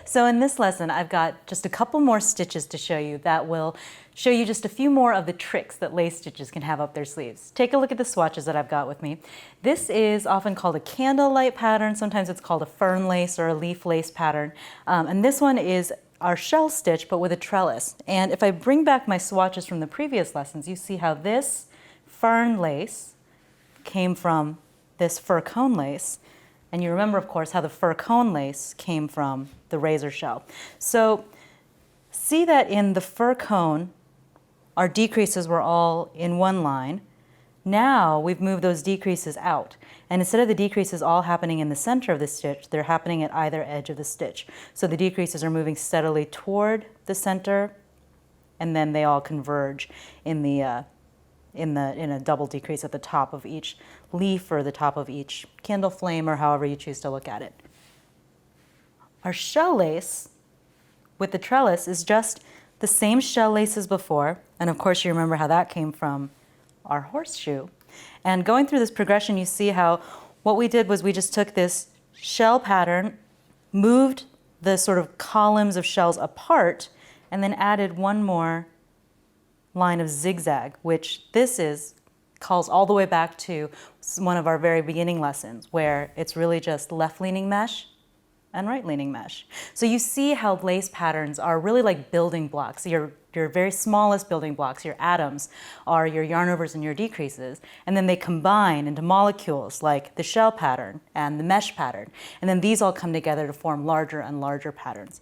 So in this lesson, I've got just a couple more stitches to show you that will show you just a few more of the tricks that lace stitches can have up their sleeves. Take a look at the swatches that I've got with me. This is often called a candlelight pattern. Sometimes it's called a fern lace or a leaf lace pattern. And this one is our shell stitch, but with a trellis. And if I bring back my swatches from the previous lessons, you see how this fern lace came from this fir cone lace. And you remember, of course, how the fir cone lace came from the razor shell. So see that in the fir cone, our decreases were all in one line. Now we've moved those decreases out. And instead of the decreases all happening in the center of the stitch, they're happening at either edge of the stitch. So the decreases are moving steadily toward the center, and then they all converge in a double decrease at the top of each leaf or the top of each candle flame, or however you choose to look at it. Our shell lace with the trellis is just the same shell lace as before, and of course you remember how that came from our horseshoe. And going through this progression, you see how what we did was we just took this shell pattern, moved the sort of columns of shells apart, and then added one more line of zigzag, which calls all the way back to one of our very beginning lessons, where it's really just left-leaning mesh and right-leaning mesh. So you see how lace patterns are really like building blocks. Your very smallest building blocks, your atoms, are your yarn overs and your decreases, and then they combine into molecules like the shell pattern and the mesh pattern, and then these all come together to form larger and larger patterns.